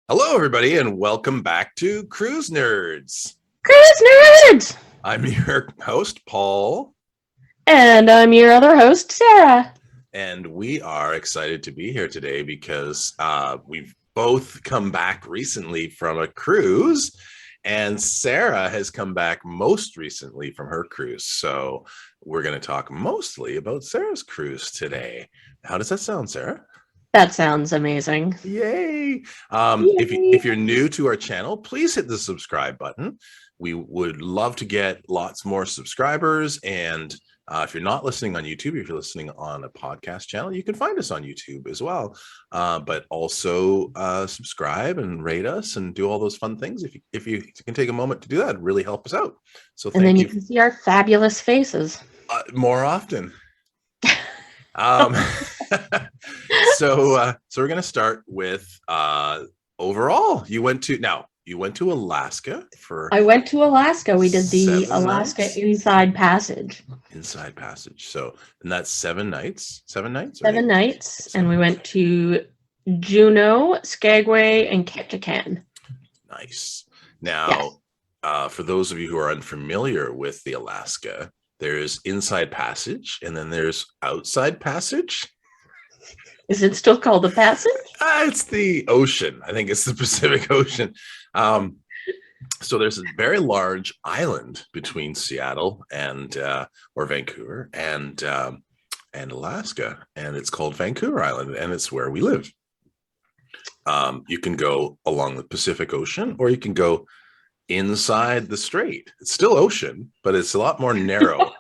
Hello, everybody, and welcome back to Cruise Nerds. Cruise Nerds! I'm your host, Paul. And I'm your other host, Sarah. And we are excited to be here today because we've both come back recently from a cruise, and Sarah has come back most recently from her cruise. So we're going to talk mostly about Sarah's cruise today. How does that sound, Sarah? That sounds amazing. Yay! Yay. If you're new to our channel, please hit the subscribe button. We would love to get lots more subscribers. And if you're not listening on YouTube, if you're listening on a podcast channel, you can find us on YouTube as well. But also subscribe and rate us and do all those fun things. If you can take a moment to do that, it'd really help us out. So and then you can see our fabulous faces. More often. So we're going to start with overall. You went to Alaska for. I went to Alaska. We did the Alaska nights? Inside Passage. Inside Passage. So, and that's 7 nights. 7 nights. 7 nights, and we went to Juneau, Skagway, and Ketchikan. Nice. Now, for those of you who are unfamiliar with the Alaska, there's Inside Passage, and then there's Outside Passage. Is it still called the Passage? It's the ocean. I think it's the Pacific Ocean. So there's a very large island between Seattle and or Vancouver and Alaska, and it's called Vancouver Island, and it's where we live. You can go along the Pacific Ocean, or you can go inside the strait. It's still ocean, but it's a lot more narrow.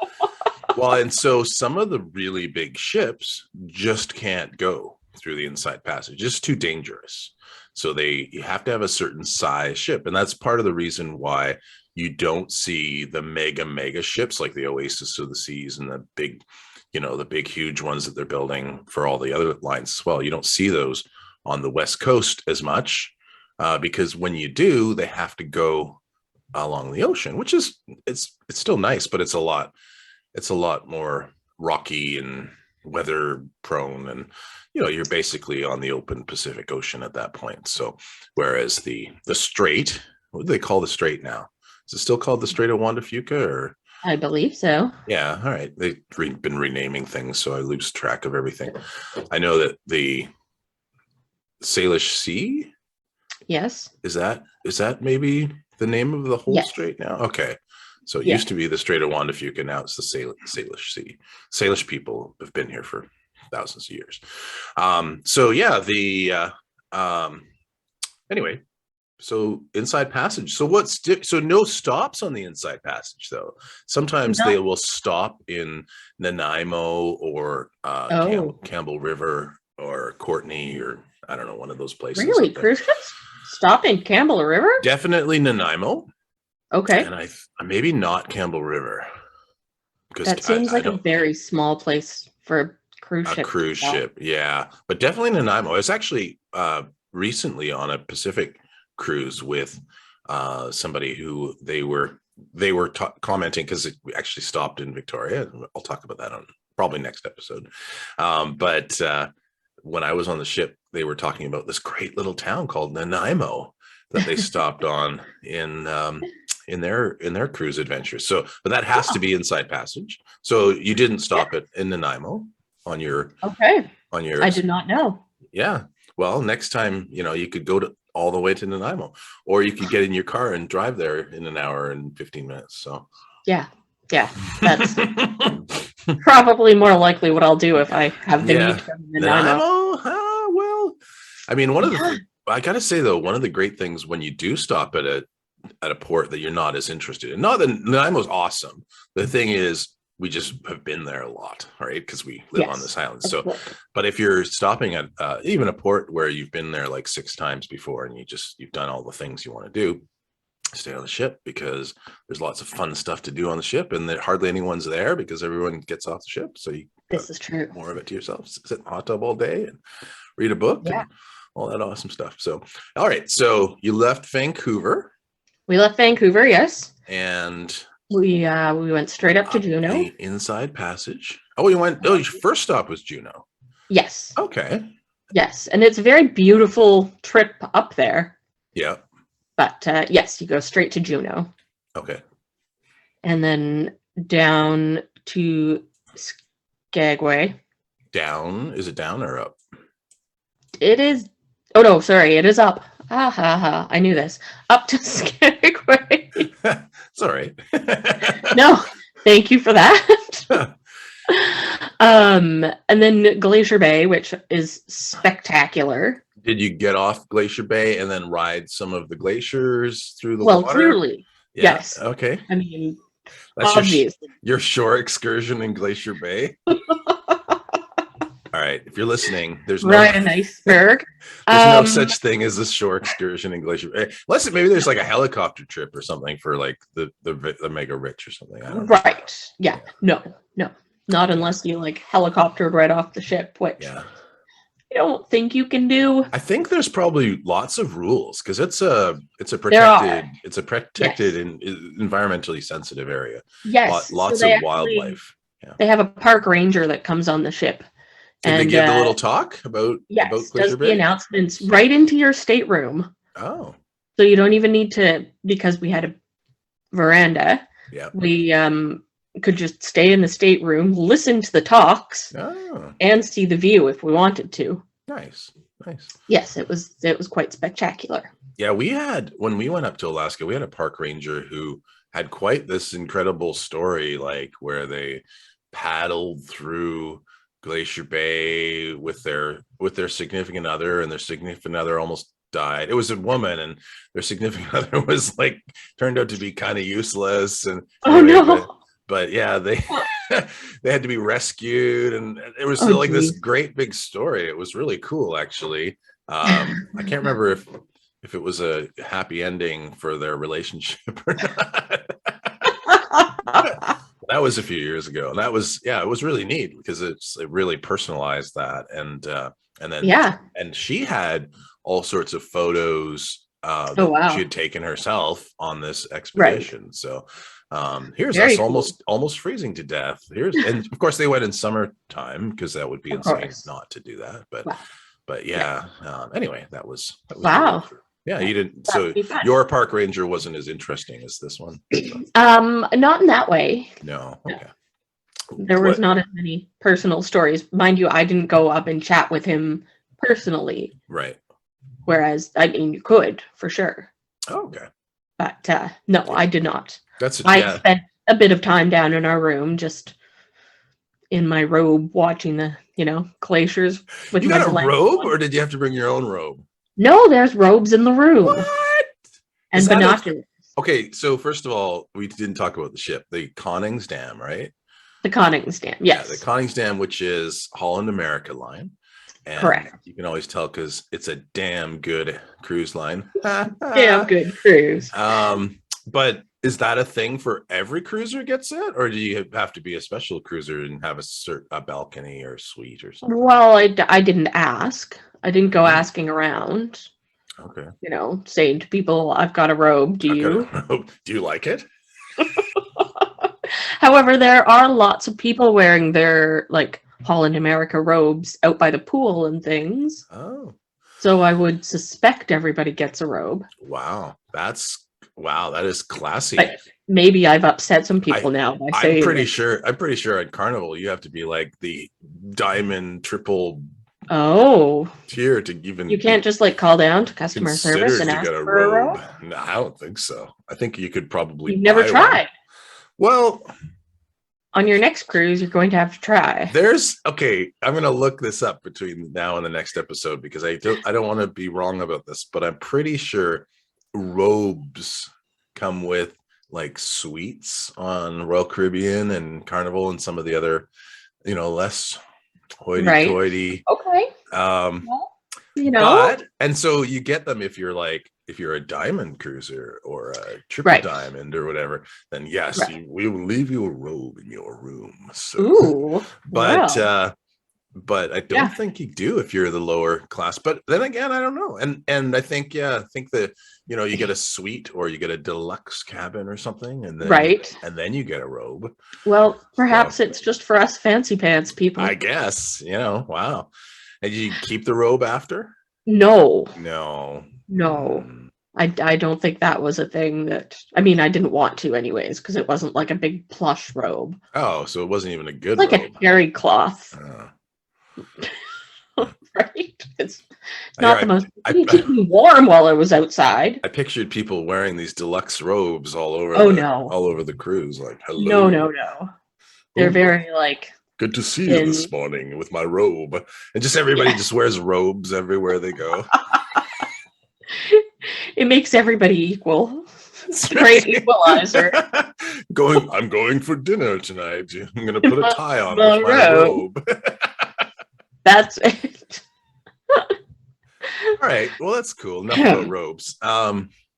Well, and so some of the really big ships just can't go through the Inside Passage. It's too dangerous. So you have to have a certain size ship. And that's part of the reason why you don't see the mega ships like the Oasis of the Seas and the big, the big, huge ones that they're building for all the other lines as well. You don't see those on the West Coast as much because when you do, they have to go along the ocean, which is, it's still nice, but it's a lot more rocky and weather prone, and you're basically on the open Pacific Ocean at that point. So whereas the strait, what do they call the strait now? Is it still called the Strait of Juan de Fuca, or? I believe so. Yeah, all right. They've been renaming things, so I lose track of everything. I know that the Salish Sea, yes, is that maybe the name of the whole strait now? Okay. So it used to be the Strait of Juan de Fuca, now it's the Salish Sea. Salish people have been here for thousands of years. Anyway, so Inside Passage. So so no stops on the Inside Passage though. Sometimes they will stop in Nanaimo or Campbell River or Courtney, or I don't know, one of those places. Really, cruise ships stop in Campbell River? Definitely Nanaimo. Okay. And I maybe not Campbell River. That seems like a very small place for a cruise ship. A cruise ship, yeah. But definitely Nanaimo. I was actually recently on a Pacific cruise with somebody who they were commenting, because we actually stopped in Victoria. I'll talk about that on probably next episode. But when I was on the ship, they were talking about this great little town called Nanaimo that they stopped on in their cruise adventure. So, but that has to be Inside Passage. So you didn't stop it in Nanaimo on your. I did not know. Yeah. Well, next time, you could go all the way to Nanaimo, or you could get in your car and drive there in an hour and 15 minutes. So. Yeah. That's probably more likely what I'll do if I have the need to Nanaimo. Well, I mean, I gotta say though, one of the great things when you do stop at a port that you're not as interested in. Not that Nanaimo's awesome. The thing is, we just have been there a lot, right? Because we live on this island. So, but if you're stopping at even a port where you've been there like 6 times before, and you've done all the things you want to do, stay on the ship, because there's lots of fun stuff to do on the ship, and hardly anyone's there because everyone gets off the ship. So this is true. More of it to yourself. Sit in the hot tub all day and read a book and all that awesome stuff. So, all right. So you left Vancouver. We left Vancouver, yes. And we went straight up to Juneau. Inside Passage. Oh, your first stop was Juneau. Yes. Okay. Yes, and it's a very beautiful trip up there. Yeah. But yes, you go straight to Juneau. Okay. And then down to Skagway. Down. Is it down or up? It is. Oh no, sorry, it is up. Ah ha ha! I knew this. Up to Skagway. It's all right. No, thank you for that. And then Glacier Bay, which is spectacular. Did you get off Glacier Bay and then ride some of the glaciers through the Well, water? clearly, Yeah. yes. Okay. I mean, That's obviously. your shore excursion in Glacier Bay. All right. If you're listening, there's no Ride an iceberg. there's no such thing as a shore excursion in Glacier Bay. Unless maybe there's like a helicopter trip or something for like the mega rich or something. I don't know. Right. Yeah. No. Not unless you like helicoptered right off the ship, which Yeah. I don't think you can do. I think there's probably lots of rules because it's a protected Yes. and environmentally sensitive area. Yes. Lots so of wildlife. Yeah. They have a park ranger that comes on the ship. Did they give the little talk about yes, Glacier does Bay? the announcements right into your stateroom. Oh. So you don't even need to, because we had a veranda. Yeah. We could just stay in the stateroom, listen to the talks, and see the view if we wanted to. Nice. Yes, it was quite spectacular. Yeah, when we went up to Alaska, we had a park ranger who had quite this incredible story, like where they paddled through Glacier Bay with their significant other, and their significant other almost died. It was a woman, and their significant other was like turned out to be kind of useless. And but yeah, they they had to be rescued, and it was like this great big story. It was really cool, actually. I can't remember if it was a happy ending for their relationship or not. That was a few years ago, and that was it was really neat because it really personalized that, and then and she had all sorts of photos that she had taken herself on this expedition. Right. So here's Very us cool. almost freezing to death. And of course they went in summertime because that would be insane not to do that. But yeah. Anyway, that was wow. Really yeah, you didn't. So your park ranger wasn't as interesting as this one. So. Not in that way. No. Okay. There was not as many personal stories, mind you. I didn't go up and chat with him personally. Right. Whereas, I mean, you could for sure. Oh, okay. But no, I did not. I spent a bit of time down in our room, just in my robe, watching the glaciers. With you got a robe, or did you have to bring your own robe? No, there's robes in the room. What? And binoculars. Okay, so first of all, we didn't talk about the ship, the Koningsdam, right? The Koningsdam, yes. Yeah, the Koningsdam, which is Holland America Line. And correct. You can always tell because it's a damn good cruise line. Damn good cruise. But is that a thing for every cruiser gets it, or do you have to be a special cruiser and have a balcony or suite or something? Well, I didn't ask. I didn't go asking around. Okay. Saying to people, "I've got a robe. Do you? Do you like it?" However, there are lots of people wearing their like Holland America robes out by the pool and things. Oh. So I would suspect everybody gets a robe. Wow. That is classy. But maybe I've upset some people now by saying I'm pretty sure at Carnival you have to be like the diamond triple tier to even. You can't just like call down to customer service and ask for a robe? No, I don't think so. I think you could probably. You've never tried. Well, on your next cruise, you're going to have to try. I'm going to look this up between now and the next episode because I don't want to be wrong about this, but I'm pretty sure robes come with like suites on Royal Caribbean and Carnival and some of the other, less hoity-toity. Okay. And so you get them if you're a diamond cruiser or a triple diamond or whatever, then yes, we will leave you a robe in your room. So, ooh, but I don't think you do if you're the lower class. But then again, I don't know. And I think that you get a suite or you get a deluxe cabin or something, and then you get a robe. Well, perhaps it's just for us fancy pants people. I guess. Wow. And did you keep the robe after? No. I don't think that was a thing that, I mean, I didn't want to anyways, because it wasn't like a big plush robe. Oh, so it wasn't even a good It's like robe. a terry cloth, Oh. right? It's Yeah, not the most, it didn't keep me warm while I was outside. I pictured people wearing these deluxe robes all over No. all over the cruise, like, hello. No. They're very like good to see thin. you this morning with my robe. And just everybody just wears robes everywhere they go. It makes everybody equal. It's a great equalizer. I'm going for dinner tonight. I'm gonna put a tie on with my robe. That's it. All right. Well, that's cool. Enough about robes.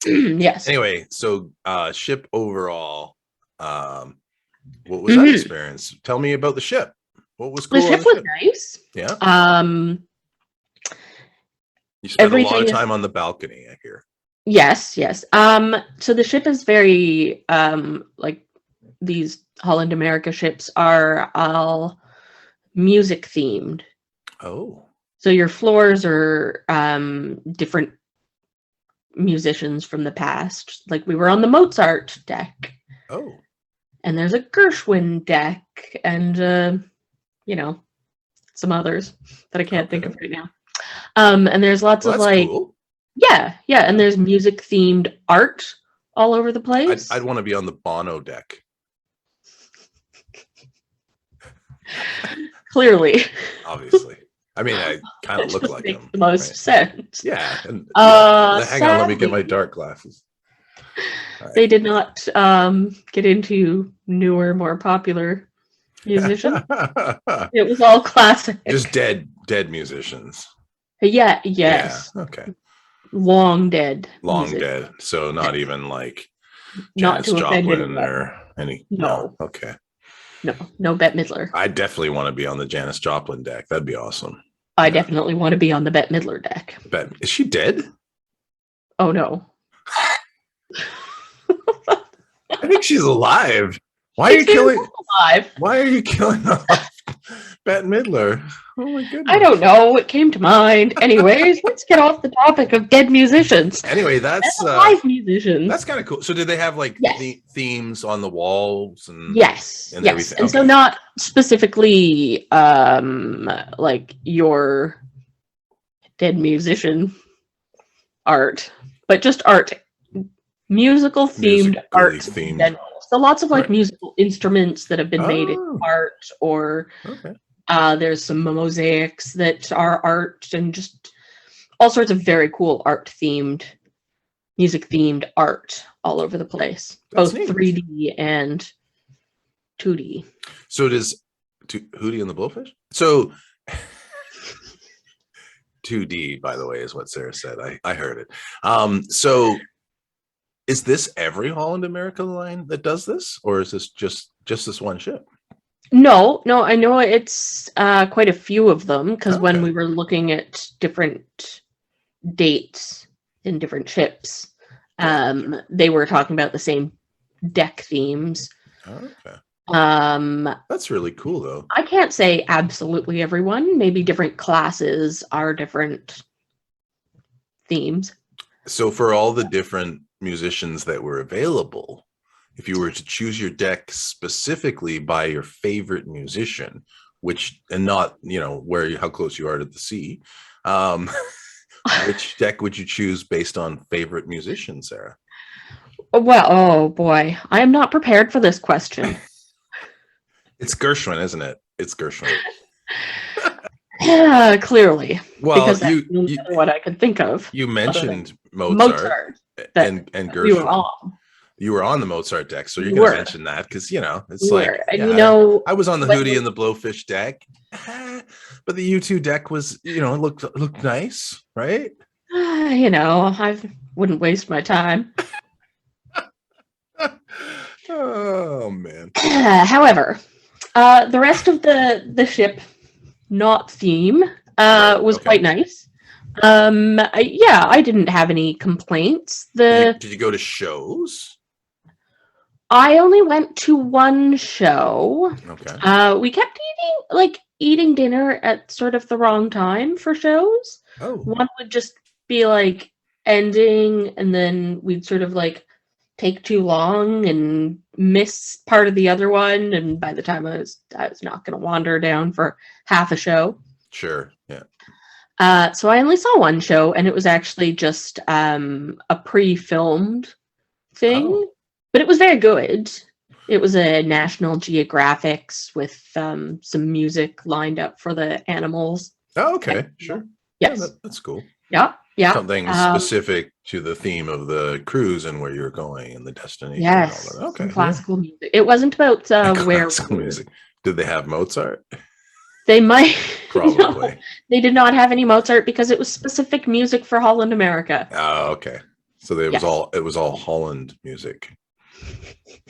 Yes. Anyway, so ship overall. What was that experience? Tell me about the ship. What was cool? The ship was nice. Yeah. You spent a lot of time on the balcony, I hear. Yes. So the ship is very like these Holland America ships are all music themed. Oh. So your floors are different musicians from the past. Like we were on the Mozart deck. Oh. And there's a Gershwin deck and some others that I can't think of right now. And there's lots of like cool. Yeah, and there's music themed art all over the place. I'd want to be on the Bono deck. Clearly. Obviously. I mean, I kind of look like makes him. The most sense. Yeah. And, hang on, let me get my dark glasses. Right. They did not get into newer, more popular musicians. It was all classic. Just dead musicians. Yeah. Yes. Yeah. Okay. Long dead. Dead. So not even like not Janis Joplin or any. No. Okay. No Bette Midler. I definitely want to be on the Janis Joplin deck. That'd be awesome. I definitely want to be on the Bette Midler deck. Is she dead? Oh no. I think she's alive. Why are you killing off Bette Midler? Oh my goodness. I don't know. It came to mind. Anyways, let's get off the topic of dead musicians. Anyway, that's live musicians. That's kind of cool. So did they have like themes on the walls and and everything? And so not specifically like your dead musician art, but just art. Musical themed art. So lots of like musical instruments that have been made in art, or there's some mosaics that are art, and just all sorts of very cool art themed, music themed art all over the place. Both 3D and 2D. So does Hootie and the Blowfish? So 2D, by the way, is what Sarah said. I heard it. So is this every Holland America line that does this, or is this just this one ship? No, I know it's quite a few of them, because when we were looking at different dates in different ships, they were talking about the same deck themes. That's really cool, though. I can't say absolutely everyone. Maybe different classes are different themes. So for all the different musicians that were available, if you were to choose your deck specifically by your favorite musician, and not how close you are to the sea, which deck would you choose based on favorite musician, Sarah? Well, oh boy, I am not prepared for this question. It's Gershwin, isn't it? It's Gershwin. Yeah, clearly. Well, because that's the only other one I could think of. You mentioned Mozart and Gershwin. You were on the Mozart deck, so you're going to mention that because it's I was on the Hootie and the Blowfish deck, but the U2 deck was looked nice, right? I wouldn't waste my time. Oh man. However, the rest of the ship, not theme, was quite nice. I didn't have any complaints. Did you go to shows? I only went to one show. Okay. We kept eating dinner at sort of the wrong time for shows. Oh. One would just be like ending, and then we'd sort of like take too long and miss part of the other one, and by the time I was not going to wander down for half a show. Sure. Yeah. So I only saw one show, and it was actually just a pre-filmed thing, but it was very good. It was a National Geographics with some music lined up for the animals. Oh, okay. Sure. Yes. Yeah, that's cool. Yeah. Yeah. Something specific to the theme of the cruise and where you're going and the destination. Yes. And all that. Okay. Classical music. It wasn't about where classical music. Did they have Mozart? They might. Probably. No, they did not have any Mozart because it was specific music for Holland America. Oh, okay. So it was all Holland music.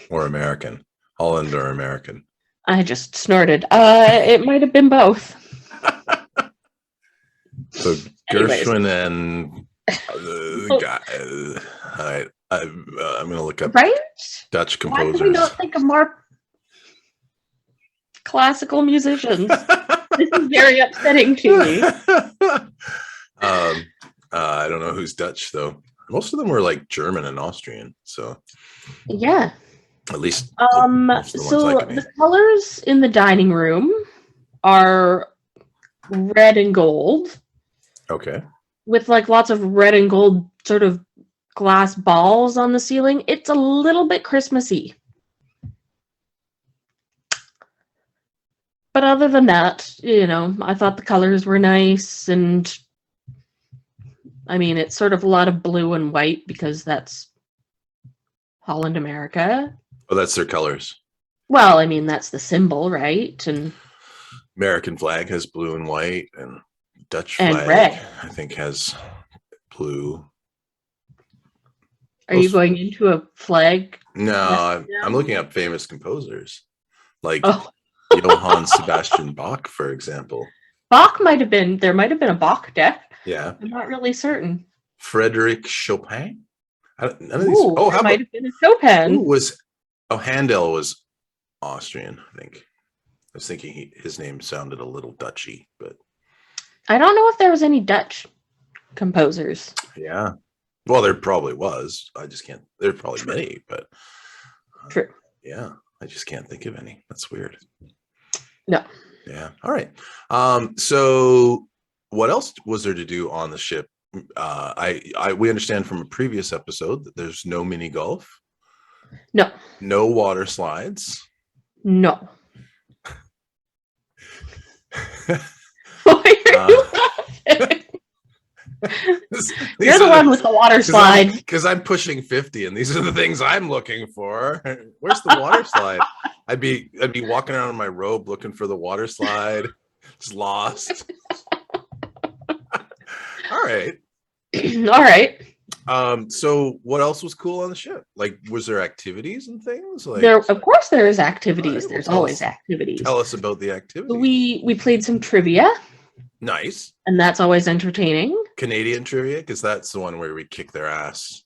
Or American. Holland or American. I just snorted. It might have been both. So Gershwin and the guy. All right, I'm going to look up Dutch composers. Why could we not think of more classical musicians? This is very upsetting to me. I don't know who's Dutch though. Most of them were like German and Austrian. So yeah, at least. So the colors in the dining room are red and gold. Okay. With like lots of red and gold sort of glass balls on the ceiling. It's a little bit Christmassy. But other than that, I thought the colors were nice, and I mean, it's sort of a lot of blue and white because that's Holland America. Oh, that's their colors. Well, I mean, that's the symbol, right? And American flag has blue and white, and Dutch flag, and red. I think, has blue. Are you going into a flag? No, I'm looking up famous composers, like Johann Sebastian Bach, for example. Bach might have been. There might have been a Bach death. Yeah, I'm not really certain. Frederick Chopin. None of these. Ooh, how might have been a Chopin. Handel was Austrian, I think. I was thinking his name sounded a little Dutchy, but I don't know if there was any Dutch composers. Yeah. Well, there probably was. I just can't. There are probably many, but True. Yeah, I just can't think of any. That's weird. No. Yeah. All right. So what else was there to do on the ship? We understand from a previous episode that there's no mini golf. No. No water slides. No. Why are you laughing? You're the one with the water slide. Because I'm pushing 50, and these are the things I'm looking for. Where's the water slide? I'd be walking around in my robe looking for the water slide. It's lost. All right. All right. So what else was cool on the ship? Like, was there activities and things? Like, of course there is activities. Right, There's always activities. Tell us about the activities. We played some trivia. Nice. And that's always entertaining. Canadian trivia, because that's the one where we kick their ass.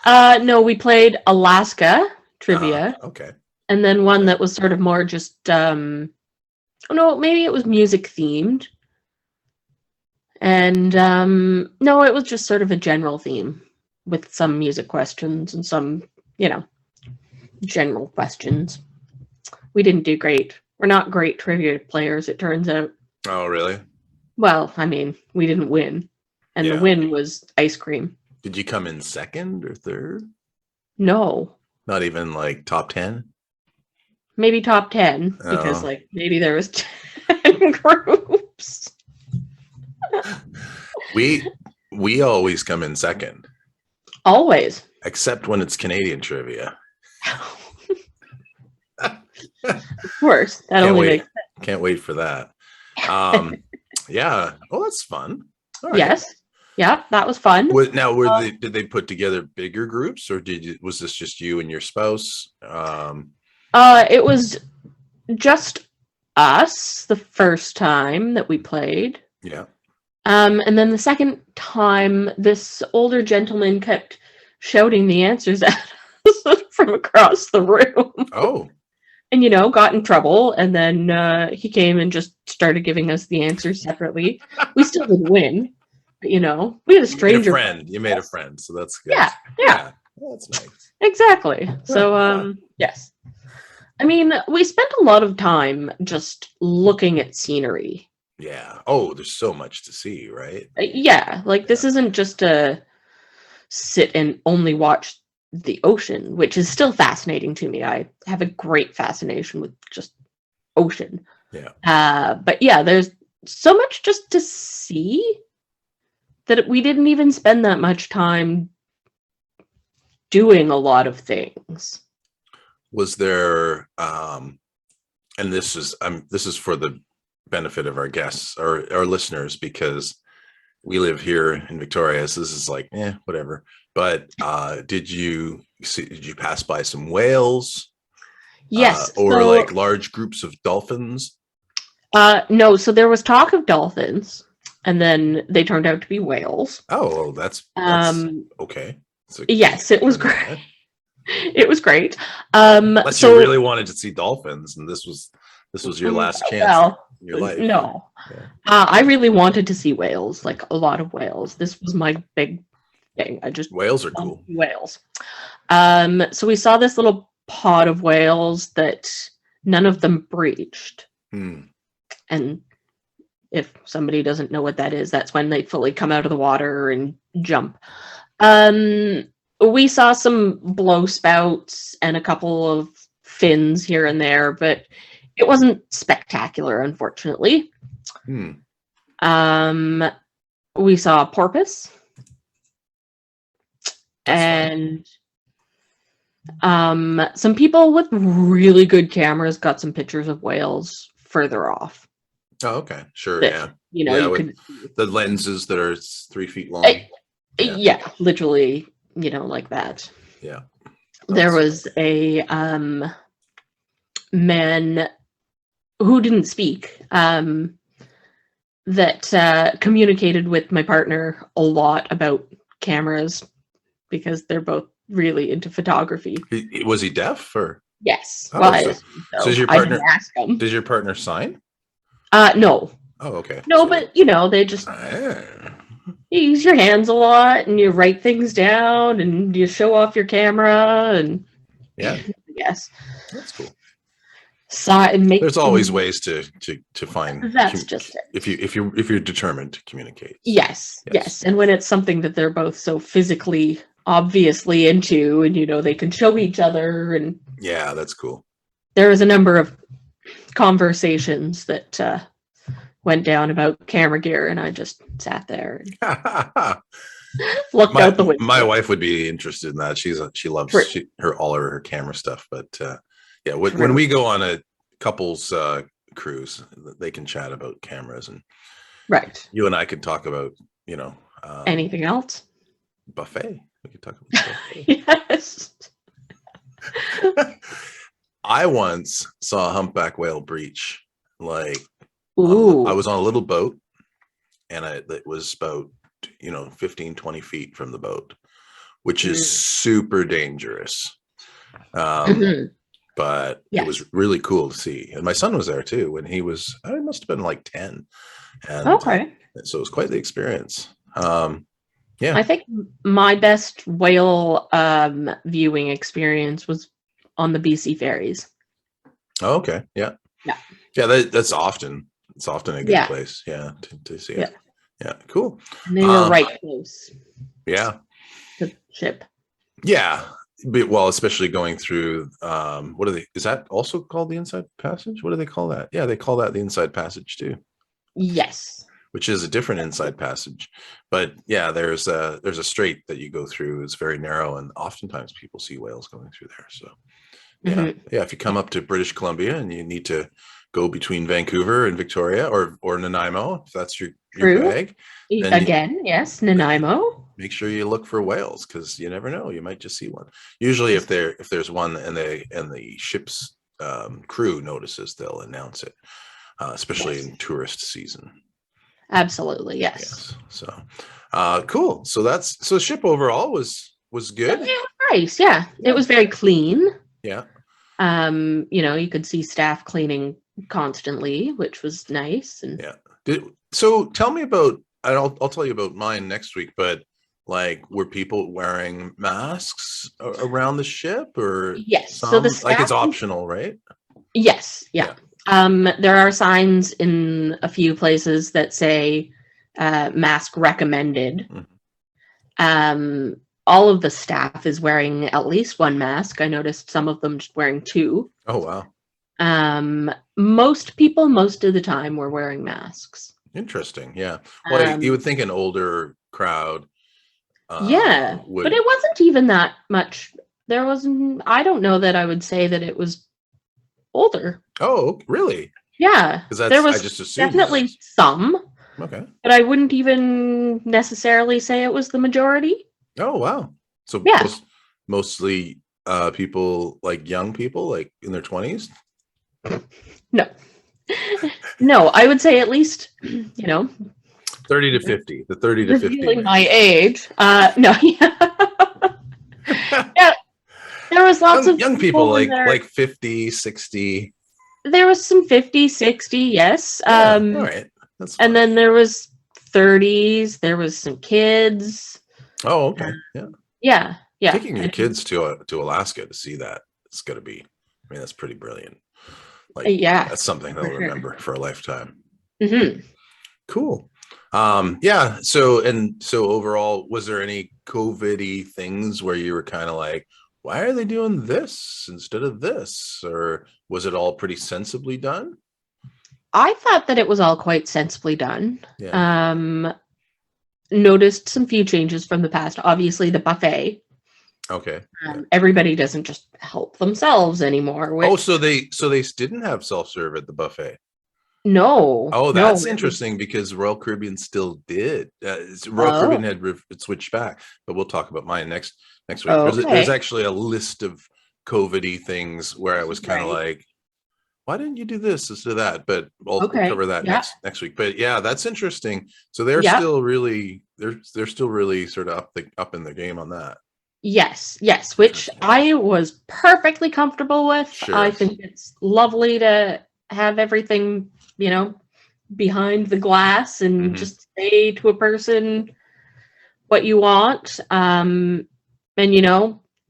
No, we played Alaska trivia. Okay. And then one that was sort of more just maybe it was music themed. And no, it was just sort of a general theme with some music questions and some, general questions. We didn't do great. We're not great trivia players, it turns out. Oh, really? Well, I mean, we didn't win. And the win was ice cream. Did you come in second or third? No. Not even like top 10? Maybe top 10, because maybe there was 10 groups. We always come in second. Always. Except when it's Canadian trivia. Of course. That only makes sense. Can't wait for that. Yeah. Oh, that's fun. All right. Yes. Yeah, that was fun. Did they put together bigger groups, or was this just you and your spouse? It was just us the first time that we played. Yeah. And then the second time, this older gentleman kept shouting the answers at us from across the room. Oh. And, got in trouble. And then he came and just started giving us the answers separately. We still didn't win. You know, we had a You made a stranger. friend. You made a friend, so that's good. Yeah, yeah, Well, that's nice. exactly. So, yes. I mean, we spent a lot of time just looking at scenery. Yeah. Oh, there's so much to see, right? Yeah, like this isn't just to sit and only watch the ocean, which is still fascinating to me. I have a great fascination with just ocean. Yeah. But yeah, there's so much just to see that we didn't even spend that much time doing a lot of things. Was there and this is for the benefit of our guests or our listeners, because we live here in Victoria, so this is like whatever. But did you pass by some whales? Yes. Or like large groups of dolphins? No, so there was talk of dolphins, and then they turned out to be whales. Oh, that's okay. So yes, it was great. It was great. Unless so you really wanted to see dolphins, and this was your last chance in your life. No, I really wanted to see whales, like a lot of whales. This was my big thing. Whales are cool. Whales. So we saw this little pod of whales that none of them breached. And if somebody doesn't know what that is, that's when they fully come out of the water and jump. We saw some blow spouts and a couple of fins here and there, but it wasn't spectacular, unfortunately. We saw a porpoise. And some people with really good cameras got some pictures of whales further off. Oh, okay. Sure. That, you know, you could, the lenses that are 3 feet long. Yeah, literally, you know, like that. Yeah. There was a man who didn't speak that communicated with my partner a lot about cameras because they're both really into photography. Was he deaf or? Yes. So does your partner ask him? Does your partner sign? No. Oh, okay. No, but you know, they just you use your hands a lot and you write things down and you show off your camera and yes, that's cool. There's always ways to find. That's just it. If you're determined to communicate. Yes, and when it's something that they're both so physically obviously into, and you know they can show each other, and that's cool. There was a number of conversations that went down about camera gear, and I just sat there and looked out the window. My wife would be interested in that. She loves all of her camera stuff, but when we go on a couples cruise, they can chat about cameras, and you and I can talk about anything else. Buffet. We could talk about buffet. Yes. I once saw a humpback whale breach. Like, I was on a little boat, and it was about 15, 20 feet from the boat, which is super dangerous. But it was really cool to see. And my son was there too when he must have been like 10. And so it was quite the experience. I think my best whale viewing experience was on the BC ferries. Oh, okay. Yeah. That's often a good place. Yeah, to see it. Yeah, cool. And they were right close. Yeah. To the ship. Yeah. Well, especially going through is that also called the Inside Passage? What do they call that? Yeah, they call that the Inside Passage too. Yes. Which is a different Inside Passage. But yeah, there's a strait that you go through. It's very narrow, and oftentimes people see whales going through there. So if you come up to British Columbia and you need to go between Vancouver and Victoria or Nanaimo, if that's your bag. Yes, Nanaimo. Make sure you look for whales, because you never know, you might just see one. Usually if there's one and the ship's crew notices, they'll announce it, especially in tourist season. Absolutely, yes. So cool. So the ship overall was good. It was nice. It was very clean. You could see staff cleaning constantly, which was nice. And so tell me about I'll tell you about mine next week, but like, were people wearing masks around the ship, or Yes. So the some, like, staff. it's optional, right? Yes. Yeah. Yeah. There are signs in a few places that say mask recommended. Mhm. Um, all of the staff is wearing at least one mask. I noticed some of them just wearing two. Oh, wow. Most people, most of the time, were wearing masks. Interesting. Yeah. Well, you Um, would think an older crowd yeah, but would. it wasn't even that much. There wasn't, I don't know that I would say that it was older. Oh, really? Yeah, Because there I was just assumed that definitely was some, okay. but I wouldn't even necessarily say it was the majority. Oh, wow. So Yeah, mostly people, like young people, like in their 20s. no, no, I would say at least, 30 to 50, the 30 to 50 revealing my range. age. No, yeah, yeah, there was lots of Young people, people in there. like 50, 60. There was some 50, 60, yes. Yeah, all right. That's And fine. then there was 30s, there was some kids. Oh, Uh, okay. Yeah. yeah, yeah. Taking your kids to Alaska to see that, it's going to be, I mean, that's pretty brilliant. Like, Yeah, that's something they'll for sure. remember for a lifetime. Hmm. Cool. Yeah. So overall, was there any COVID-y things where you were kind of like, why are they doing this instead of this? Or was it all pretty sensibly done? I thought that it was all quite sensibly done. Yeah. Um, Noticed some few changes from the past. Obviously, the buffet. Okay. Yeah. Everybody doesn't just help themselves anymore, Oh, which so they didn't have self-serve at the buffet. no, Oh, no, that's it was. interesting because Royal Caribbean still did. Royal Caribbean Oh, had switched back, but we'll talk about mine next week. There's okay, actually a list of COVID-y things where I was kind of right, like, why didn't you do this instead of that? But we'll okay, cover that yeah, next week. But yeah, that's interesting. So they're yeah. still really they're still really sort of up in the game on that. Yes, yes, which Interesting. I was perfectly comfortable with. I Sure. think it's lovely to have everything, behind the glass and Hmm. just say to a person what you want. And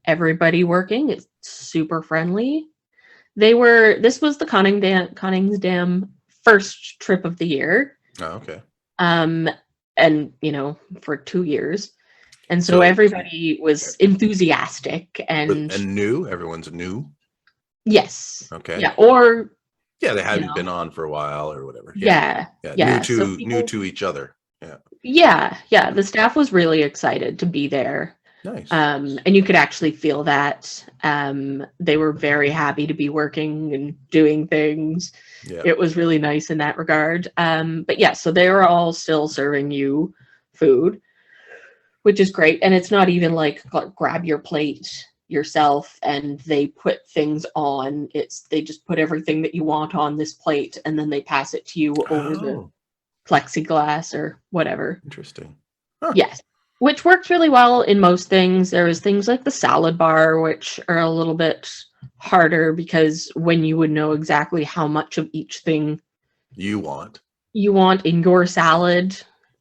everybody working is super friendly. This was the Koningsdam first trip of the year. Oh, okay. Um, and for 2 years. And so So everybody was enthusiastic and and new, everyone's new. yes. Okay. Yeah. Or, Yeah, they you hadn't been know, on for a while or whatever. Yeah. yeah. Yeah. Yeah. So New people, to each other. Yeah. yeah. Yeah. The staff was really excited to be there. Nice. And you could actually feel that. They were very happy to be working and doing things. Yeah. It was really nice in that regard. But yeah, so they were all still serving you food, which is great. And it's not even like grab your plate yourself and they put things on. They just put everything that you want on this plate and then they pass it to you over the Oh, plexiglass or whatever. interesting. Huh. Yes. Which works really well in most things. There is things like the salad bar, which are a little bit harder because when you would know exactly how much of each thing You want. you want in your salad.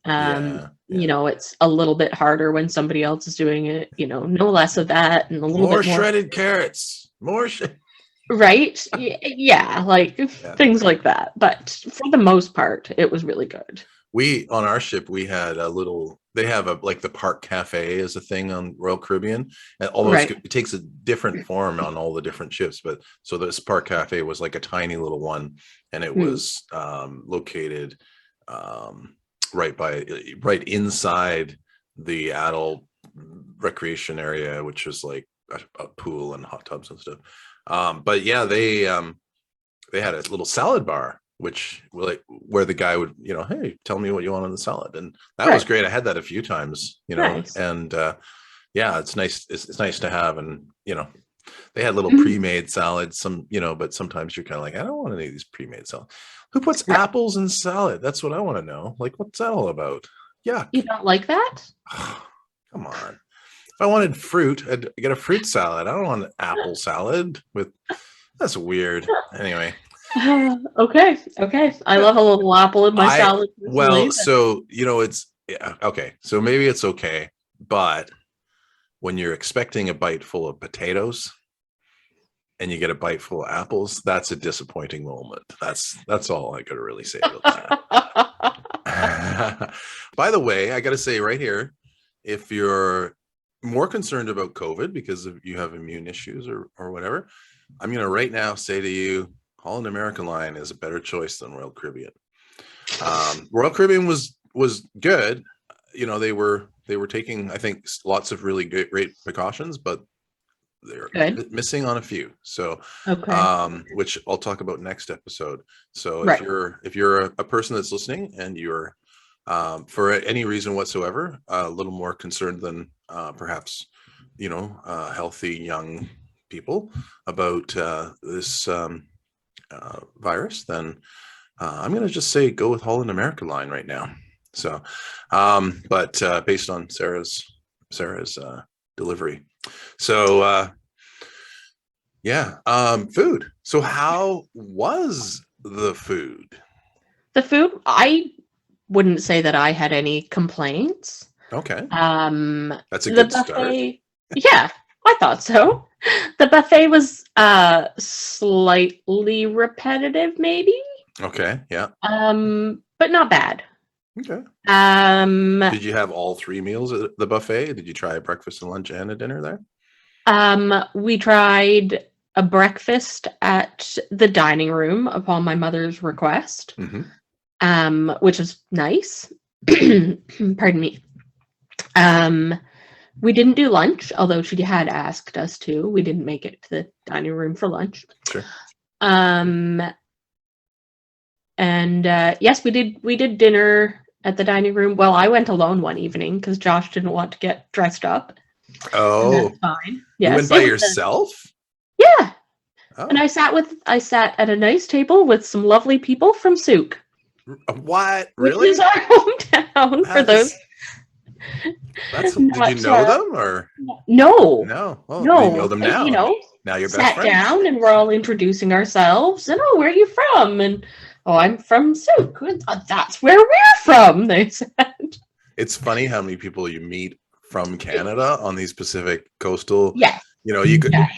Yeah. Yeah. It's a little bit harder when somebody else is doing it, no less of that and a little More bit more, shredded carrots. More right? Yeah, like Yeah. things like that. But for the most part, it was really good. We on our ship we had a little, they have a, like, the park cafe is a thing on Royal Caribbean, and although Right. it takes a different form on all the different ships, but so this park cafe was like a tiny little one, and it Mm. was located right inside the adult recreation area, which was like a pool and hot tubs and stuff. But yeah, they had a little salad bar, which, like, where the guy would, hey, tell me what you want on the salad, and that was Right. great. I had that a few times, Nice. and yeah, it's nice. It's nice to have, and they had little Mhm. pre-made salads. Some, but sometimes you're kind of like, I don't want any of these pre-made salads. Who puts Right. apples in salad? That's what I want to know. Like, what's that all about? Yuck! You don't like that? Come on. If I wanted fruit, I'd get a fruit salad. I don't want an apple salad with. That's weird. Anyway. Okay, okay. I love a little apple in my salad personally. So it's yeah, okay. So maybe it's okay, but when you're expecting a bite full of potatoes and you get a bite full of apples, that's a disappointing moment. That's all I gotta really say about that. By the way, I gotta say right here, if you're more concerned about COVID because you have immune issues or whatever, I'm gonna right now say to you, Holland America Line is a better choice than Royal Caribbean. Royal Caribbean was good. They were taking, I think, lots of really great precautions, but they're Good. missing on a few. So, Okay. which I'll talk about next episode. So Right. if you're a person that's listening and you're for any reason whatsoever a little more concerned than perhaps healthy young people about this virus, then I'm going to just say go with Holland America Line right now. So, but based on Sarah's delivery. So, yeah, food. So how was the food? The food, I wouldn't say that I had any complaints. Okay. That's a The good start. buffet, yeah, I thought so. The buffet was slightly repetitive, maybe. Okay, yeah. But not bad. Okay. Um, Did you have all three meals at the buffet? Did you try a breakfast, a lunch, and a dinner there? we tried a breakfast at the dining room upon my mother's request, which was nice. Pardon me. We didn't do lunch, although she had asked us to. We didn't make it to the dining room for lunch. Sure. And yes, we did dinner at the dining room. Well, I went alone one evening because Josh didn't want to get dressed up. Oh, and that's fine. Yes, you went by yourself? Yeah. Oh. And I sat at a nice table with some lovely people from Souk. What? Really? Which is our hometown for those. Did you know them or? No. No. Oh, no. You know them now. Now you're best friends. Sat down and we're all introducing ourselves. And where are you from? And I'm from Souk. That's where we're from, they said. It's funny how many people you meet from Canada on these Pacific coastal. Yeah.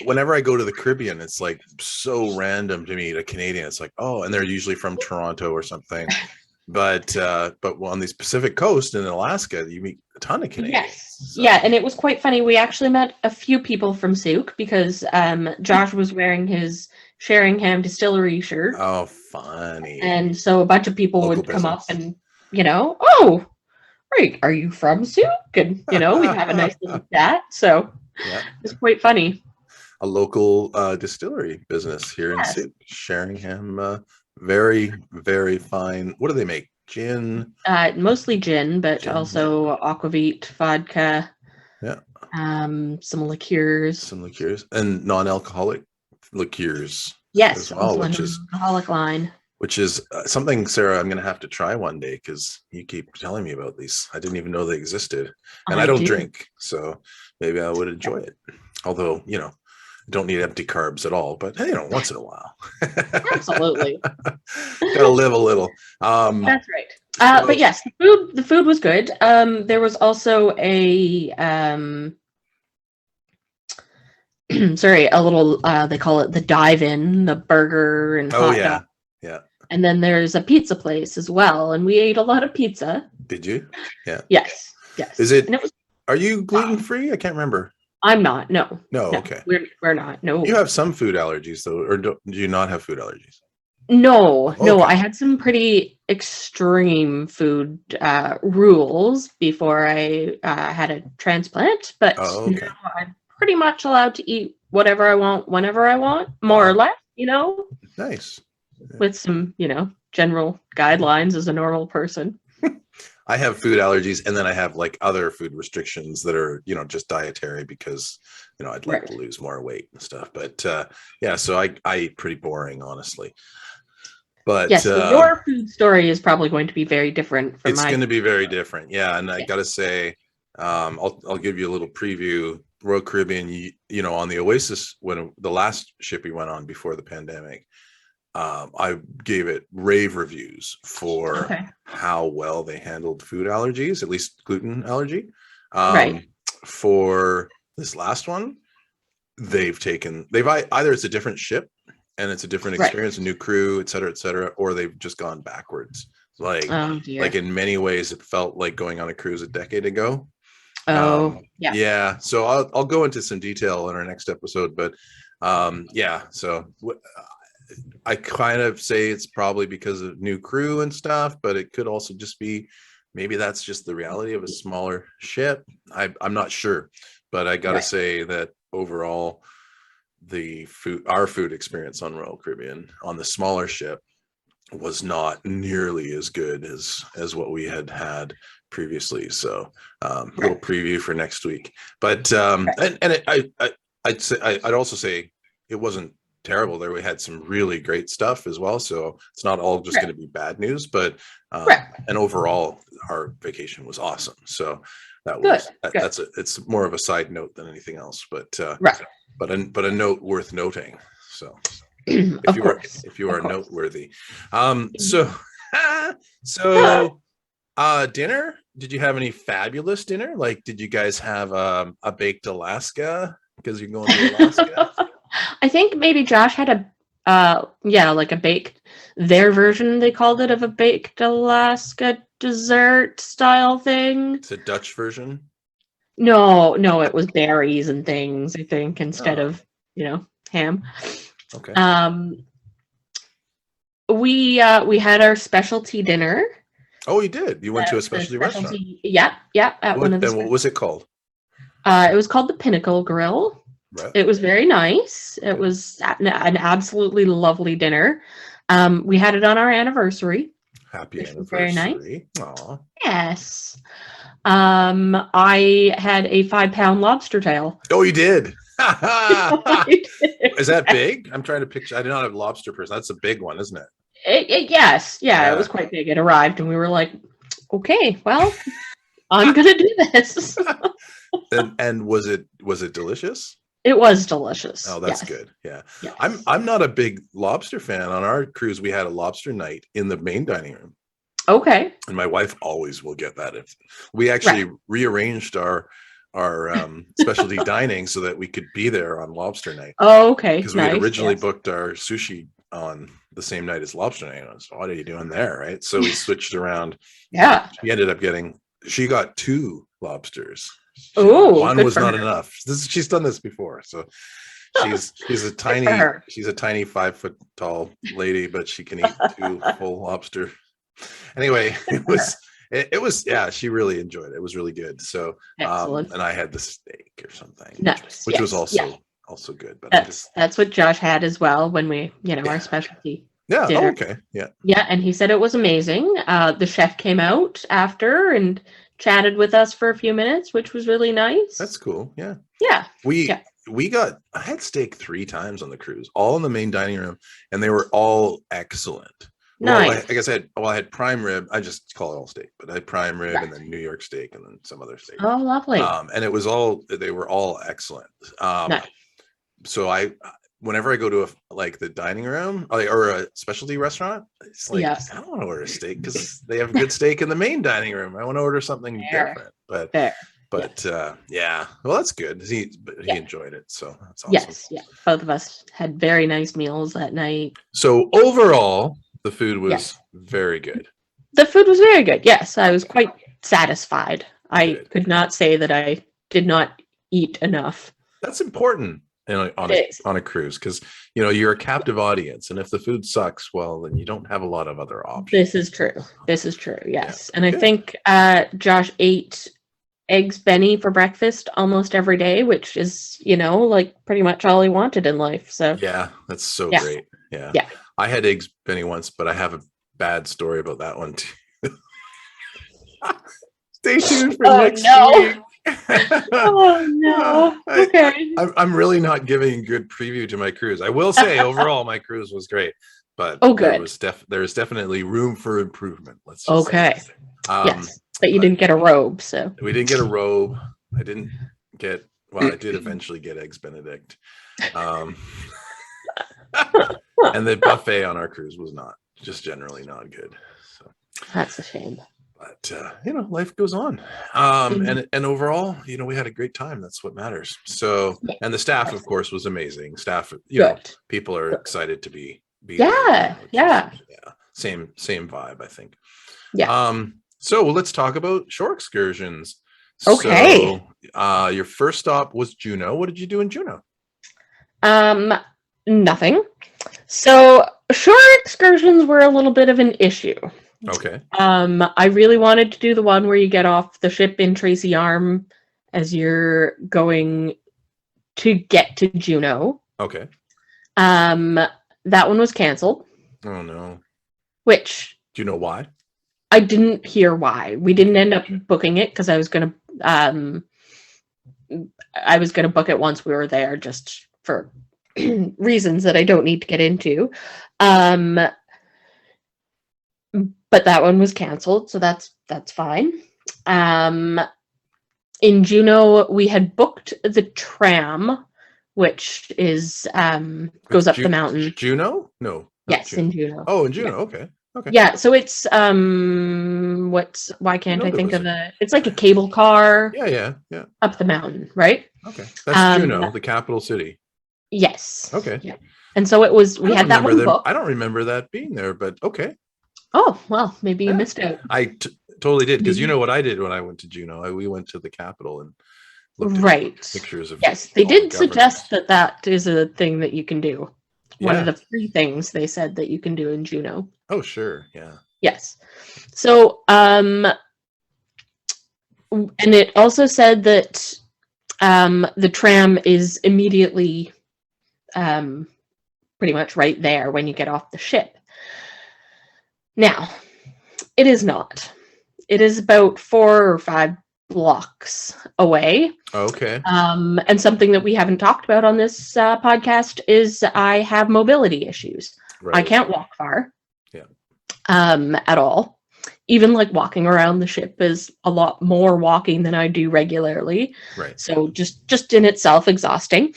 Whenever I go to the Caribbean, it's like so random to meet a Canadian. It's like, oh, and they're usually from Toronto or something. But on these Pacific coast in Alaska, you meet a ton of Canadians. Yes. So. Yeah, and it was quite funny. We actually met a few people from Souk because Josh was wearing his Sheringham Distillery shirt. Oh, funny. And so a bunch of people would come up and, oh, right, are you from Souk? And, we'd have a nice little chat. So it's quite funny. A local distillery business here in Souk. Sheringham, very, very fine. What do they make? Gin? Mostly gin, but also aquavit, vodka. Yeah. Some liqueurs. And non-alcoholic liqueurs. Yes, also an alcoholic line. Which is something, Sarah, I'm going to have to try one day because you keep telling me about these. I didn't even know they existed. And I don't drink, so maybe I would enjoy it. Although, don't need empty carbs at all, but once in a while. Absolutely. Gotta live a little. That's right. But yes, the food was good. There was also a a little they call it the dive-in, the burger and hot dog. Yeah. And then there's a pizza place as well, and we ate a lot of pizza. Did you? Yeah. Yes. Is it? Are you gluten-free? I can't remember. I'm not. No. Okay. We're not. No. You have some food allergies though, or do you not have food allergies? No. I had some pretty extreme food rules before I had a transplant, but now I'm pretty much allowed to eat whatever I want, whenever I want, more or less. Nice. With some, general guidelines as a normal person. I have food allergies, and then I have like other food restrictions that are, just dietary because, I'd like to lose more weight and stuff. But so I eat pretty boring, honestly. But yes, your food story is probably going to be very different from It's going to be very different. Yeah. And I got to say, I'll give you a little preview. Royal Caribbean, on the Oasis, when the last ship we went on before the pandemic, I gave it rave reviews for Okay. how well they handled food allergies, at least gluten allergy. Right. For this last one, they've either it's a different ship and it's a different Right. experience, a new crew, et cetera, or they've just gone backwards. Oh dear. Like in many ways, it felt like going on a cruise a decade ago. Oh yeah. Yeah. So I'll go into some detail in our next episode, but yeah. So I kind of say it's probably because of new crew and stuff, but it could also just be maybe that's just the reality of a smaller ship. I'm not sure, but I gotta say that overall, our food experience on Royal Caribbean on the smaller ship was not nearly as good as what we had previously. So a little preview for next week. But I'd also say it wasn't terrible there. We had some really great stuff as well, so it's not all just going to be bad news, but and overall our vacation was awesome. So that was it's more of a side note than anything else, but a note worth noting. So if you are noteworthy. So dinner, did you have any fabulous dinner? Like, did you guys have a baked Alaska because you're going to Alaska? I think maybe Josh had like a baked, their version, they called it, of a baked Alaska dessert style thing. It's a Dutch version? No, it was berries and things, I think, instead of, ham. Okay. We had our specialty dinner. Oh, you did? You went to a specialty restaurant? Yeah. One of the what was it called? It was called the Pinnacle Grill. Right. It was very nice. It was an absolutely lovely dinner. We had it on our anniversary. Happy anniversary. Very nice. Aww. Yes. I had a 5-pound lobster tail. Oh, you did? Is that big? I'm trying to picture. I did not have lobster person. That's a big one, isn't it? Yes. Yeah, it was quite big. It arrived and we were like, okay, well, I'm going to do this. and was it delicious? It was delicious. Oh, that's good. Yeah. Yes. I'm not a big lobster fan. On our cruise, we had a lobster night in the main dining room. Okay. And my wife always will get that. If we actually rearranged our specialty dining so that we could be there on lobster night. Oh, okay. Because we had originally booked our sushi on the same night as lobster night. So what are you doing there, right? So we switched around. Yeah. She ended up she got 2 lobsters. Oh, one was not enough. She's done this before, so she's a tiny 5 foot tall lady, but she can eat 2 full lobster. Anyway, it was she really enjoyed it. It was really good. So and I had the steak or something, which was also good. But that's what Josh had as well when we our specialty. Yeah. dinner. Oh, okay. Yeah. Yeah, and he said it was amazing. The chef came out after and chatted with us for a few minutes, which was really nice. That's cool. Yeah. Yeah. I had steak 3 times on the cruise, all in the main dining room, and they were all excellent. Nice. Well, like I said, I had prime rib. I just call it all steak, but I had prime rib and then New York steak and then some other steak. Oh, lovely. And they were all excellent. Nice. So whenever I go to the dining room or a specialty restaurant, it's like, I don't want to order a steak because they have good steak in the main dining room. I want to order something different. But well, that's good. He enjoyed it, so that's awesome. Yes, yeah. Both of us had very nice meals that night. So overall, the food was very good. The food was very good. Yes, I was quite satisfied. I could not say that I did not eat enough. That's important. On a cruise, because you're a captive audience, and if the food sucks, well, then you don't have a lot of other options. This is true. Yes. And I think Josh ate eggs Benny for breakfast almost every day, which is pretty much all he wanted in life. So yeah, that's so great. Yeah I had eggs Benny once, but I have a bad story about that one too. Stay tuned for next week. Oh no. Okay. I'm really not giving a good preview to my cruise. I will say overall my cruise was great, but there's definitely room for improvement. Let's just say. Yes, but you didn't get a robe, so we didn't get a robe. I didn't get. Well, I did eventually get eggs Benedict. And the buffet on our cruise was not just generally not good. So That's a shame. but life goes on. And overall, we had a great time. That's what matters. So, and the staff, of course, was amazing. Staff, people are excited to be yeah, there, yeah. Same vibe, I think. Yeah. So let's talk about shore excursions. Okay. So, your first stop was Juneau. What did you do in Juneau? Nothing. So shore excursions were a little bit of an issue. Okay. I really wanted to do the one where you get off the ship in Tracy Arm as you're going to get to Juneau. Okay. That one was canceled. Oh no. Which, do you know why? I didn't hear why. We didn't end up booking it because I was gonna book it once we were there, just for reasons that I don't need to get into. But that one was canceled, so that's fine. In Juneau, we had booked the tram, which is goes up the mountain. Juneau? No. Yes, Juneau. in Juneau. Oh, in Juneau. Okay. Okay. Yeah, so it's why can't I think of it's like a cable car. Yeah. Up the mountain, right? Okay. That's Juneau, the capital city. Yes. Okay. Yeah. And so it was we had that one booked. I don't remember that being there, but okay. Oh, well, maybe you missed out. I totally did, because you know what I did when I went to Juneau? We went to the capital and looked at pictures of. Yes, they did suggest that is a thing that you can do. One of the free things they said that you can do in Juneau. Oh, sure. Yeah. Yes. So, and it also said that the tram is immediately pretty much right there when you get off the ship. Now, it is not. It is about 4 or 5 blocks away. Okay. And something that we haven't talked about on this podcast is I have mobility issues. Right. I can't walk far. Yeah. At all. Even like walking around the ship is a lot more walking than I do regularly. Right. So just in itself exhausting.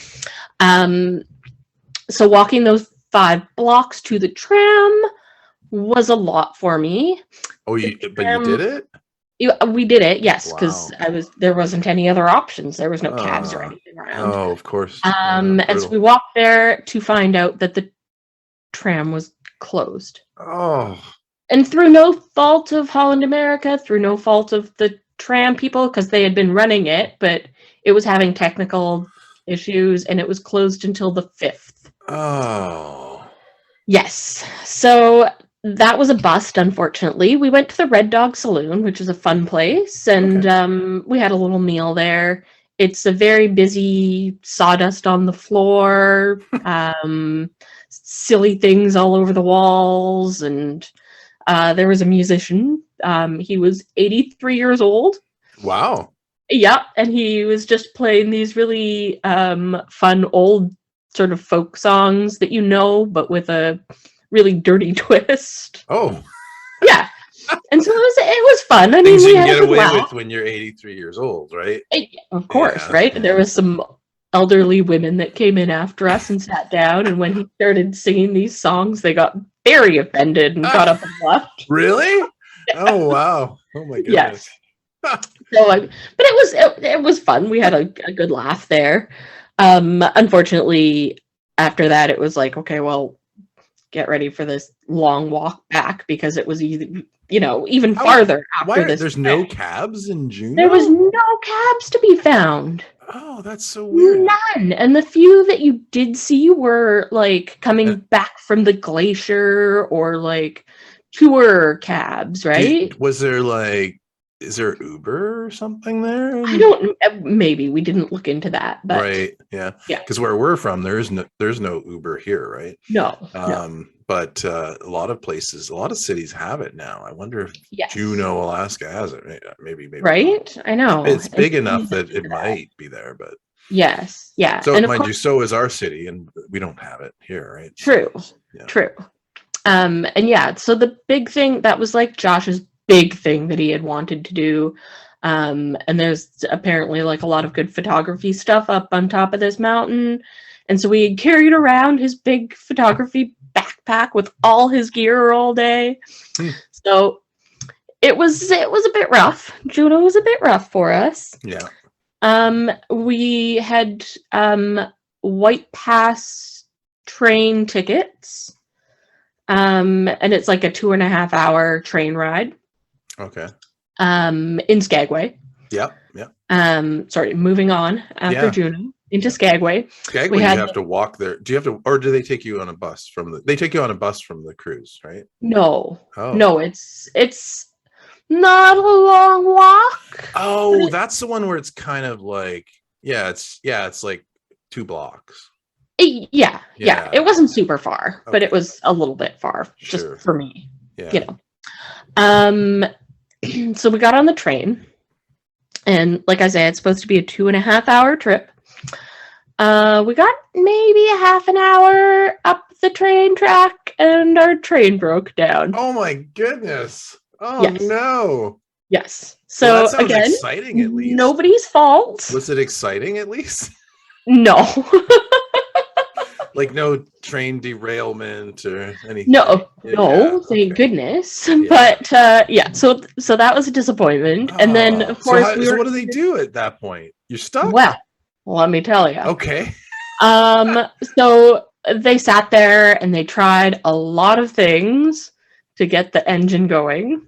So walking those 5 blocks to the tram was a lot for me. Oh, but you did it? We did it, yes, because there wasn't any other options. There was no cabs or anything around. Oh, of course. And so we walked there to find out that the tram was closed. Oh. And through no fault of Holland America, through no fault of the tram people, because they had been running it, but it was having technical issues, and it was closed until the 5th. Oh. Yes. So that was a bust, unfortunately. We went to the Red Dog Saloon, which is a fun place, and we had a little meal there. It's a very busy, sawdust on the floor, silly things all over the walls, and there was a musician. He was 83 years old. Wow. Yeah, and he was just playing these really fun old sort of folk songs that but with a really dirty twist. Oh. Yeah. And so it was fun. I mean, things you can get away with when you're 83 years old, right? Of course, right? There was some elderly women that came in after us and sat down, and when he started singing these songs, they got very offended and got up and left. Really? Yeah. Oh, wow. Oh my goodness. Yes. But it was fun. We had a good laugh there. Unfortunately, after that, it was like, okay, well, get ready for this long walk back, because it was even farther after this. There's no cabs in Juneau? There was no cabs to be found. Oh, that's so weird. None. And the few that you did see were like coming back from the glacier, or like tour cabs, right? Is there Uber or something there? I don't. Maybe we didn't look into that, but right, yeah. Because where we're from, there's no Uber here, right? No. But a lot of cities have it now. I wonder if Juneau, Alaska has it. Maybe. Right, I know it's big enough that it might be there, but yes, yeah. So mind you, so is our city, and we don't have it here, right? True. And so the big thing that was like Josh's big thing that he had wanted to do, and there's apparently like a lot of good photography stuff up on top of this mountain, and so we carried around his big photography backpack with all his gear all day. So it was a bit rough. Juneau was a bit rough for us. Yeah. We had White Pass train tickets. And it's like a 2.5-hour train ride. Okay. In Skagway. Yep. Yep. Sorry, moving on after Juneau into Skagway. Skagway, you have to walk there. Do you have to, or do they take you on a bus from the? They take you on a bus from the cruise, right? No. Oh. No, it's not a long walk. Oh, that's the one where it's kind of like, it's like 2 blocks. Yeah. It wasn't super far, but it was a little bit far, just for me. Yeah. So we got on the train, and like I said, it's supposed to be a 2.5-hour trip. We got maybe a half an hour up the train track, and our train broke down. Oh my goodness! Oh yes. No! Yes. So well, that sounds again, exciting at least. Nobody's fault. Was it exciting at least? No. Like no train derailment or anything. No, thank goodness. Yeah. But so that was a disappointment. And then of course so what do they do at that point? You're stuck? Well, let me tell you. Okay. So they sat there and they tried a lot of things to get the engine going.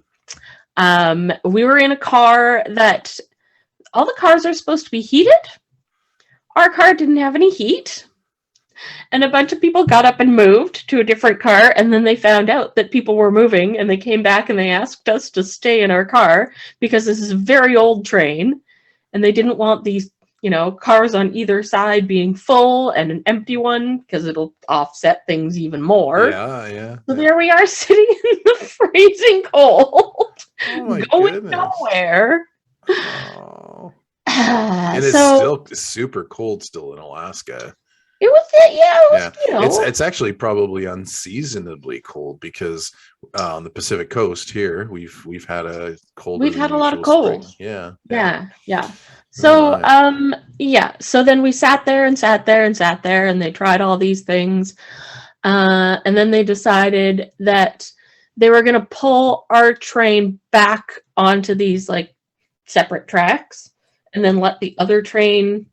We were in a car that all the cars are supposed to be heated. Our car didn't have any heat. And a bunch of people got up and moved to a different car, and then they found out that people were moving, and they came back and they asked us to stay in our car because this is a very old train, and they didn't want these, cars on either side being full and an empty one because it'll offset things even more. Yeah. So there we are sitting in the freezing cold, going nowhere. Oh. And it's still super cold still in Alaska. It was, It's actually probably unseasonably cold because on the Pacific Coast here, we've had a cold. We've had a lot of cold. Spring. Yeah. So so then we sat there, and they tried all these things, and then they decided that they were going to pull our train back onto these like separate tracks, and then let the other train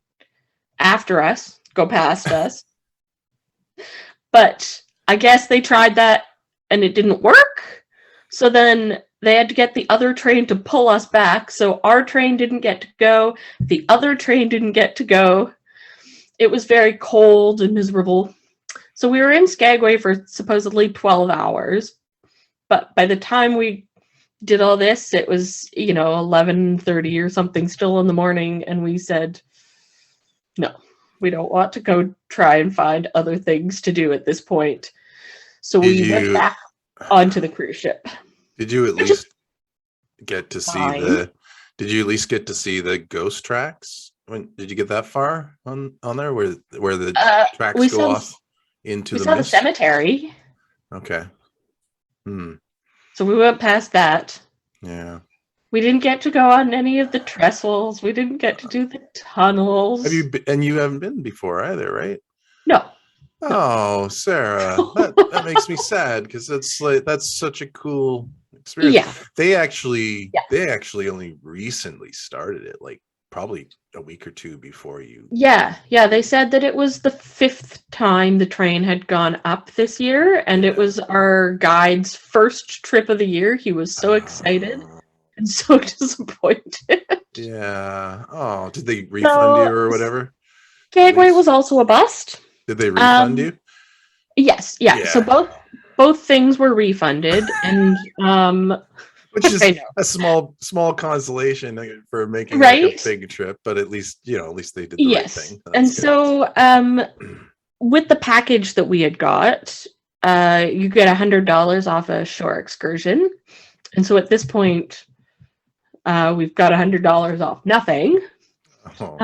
after us go past us. But I guess they tried that and it didn't work. So then they had to get the other train to pull us back. So our train didn't get to go. The other train didn't get to go. It was very cold and miserable. So we were in Skagway for supposedly 12 hours. But by the time we did all this, it was, 11:30 or something still in the morning. And we said, no. We don't want to go try and find other things to do at this point. So we went back onto the cruise ship. Did you at least get to see the ghost tracks? Did you get that far on there where the tracks go off into the mist? We saw the cemetery. Okay. So we went past that. Yeah. We didn't get to go on any of the trestles. We didn't get to do the tunnels. You haven't been before either, right? No. Oh, Sarah, that makes me sad because that's such a cool experience. Yeah. They actually only recently started it, like probably a week or two before you. Yeah. They said that it was the 5th time the train had gone up this year, and it was our guide's first trip of the year. He was so excited. And so disappointed. Yeah. Oh, did they refund you or whatever? Skagway was also a bust. Did they refund you? Yes. Yeah. So both things were refunded, and which is a small consolation for making like a big trip, but at least they did the right thing. That's and good. So with the package that we had got, you get $100 off a shore excursion, and so at this point. We've got $100 off nothing. So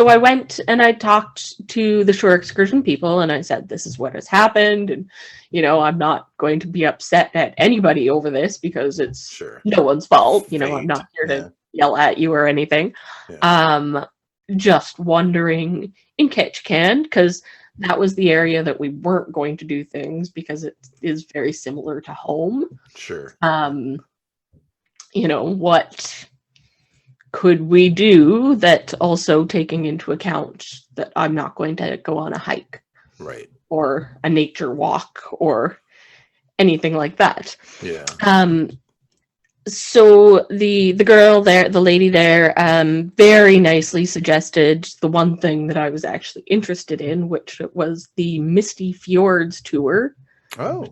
I went and I talked to the shore excursion people, and I said, this is what has happened. And, I'm not going to be upset at anybody over this because it's no one's fault. I'm not here to yell at you or anything. Yeah. Just wondering in Ketchikan, because that was the area that we weren't going to do things because it is very similar to home. Sure. What could we do that also taking into account that I'm not going to go on a hike, right, or a nature walk or anything like that. Yeah. So the girl there, the lady there, very nicely suggested the one thing that I was actually interested in, which was the Misty Fjords tour. Oh.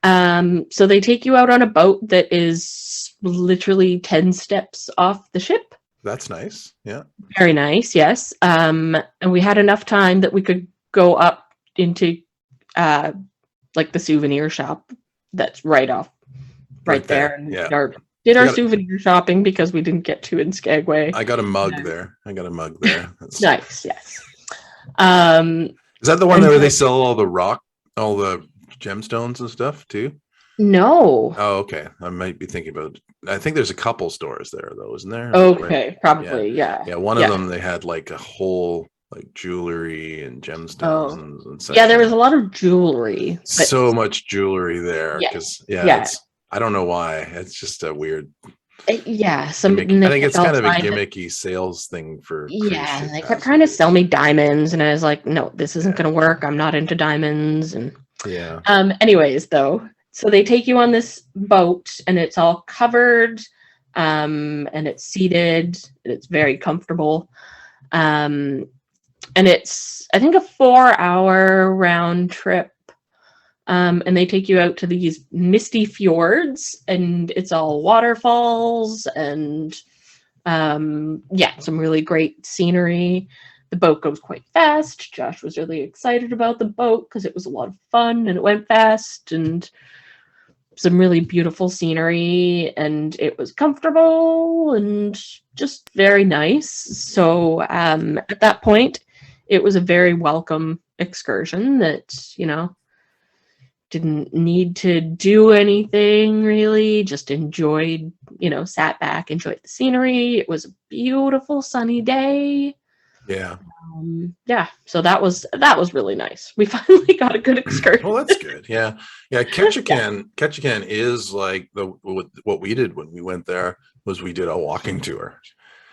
So they take you out on a boat that is literally 10 steps off the ship. That's nice. Yeah. Very nice, yes. And we had enough time that we could go up into like the souvenir shop that's right there. And yeah. did our souvenir shopping because we didn't get to in Skagway. I got a mug there. That's... Nice, yes. Is that the one where they sell all the gemstones and stuff too? No. Oh, okay. I might be thinking about. I think there's a couple stores there though, isn't there? Okay, right? probably, yeah. Yeah, one of them they had like a whole like jewelry and gemstones and such. Yeah, there was a lot of jewelry. So much jewelry there because I don't know why. It's just a weird. Yeah, I think it's kind of a gimmicky sales thing for. Yeah, they kept trying to sell me diamonds, and I was like, "No, this isn't going to work. I'm not into diamonds." And yeah. Anyways, though, so they take you on this boat, and it's all covered, and it's seated, and it's very comfortable, and it's I think a 4-hour round trip. And they take you out to these misty fjords, and it's all waterfalls and some really great scenery. The boat goes quite fast. Josh was really excited about the boat because it was a lot of fun and it went fast, and some really beautiful scenery, and it was comfortable and just very nice. So at that point, it was a very welcome excursion that, didn't need to do anything really, just enjoyed, sat back, enjoyed the scenery. It was a beautiful sunny day. Yeah. So that was really nice. We finally got a good excursion. Well, that's good. Yeah. Ketchikan is like what we did when we went there was we did a walking tour.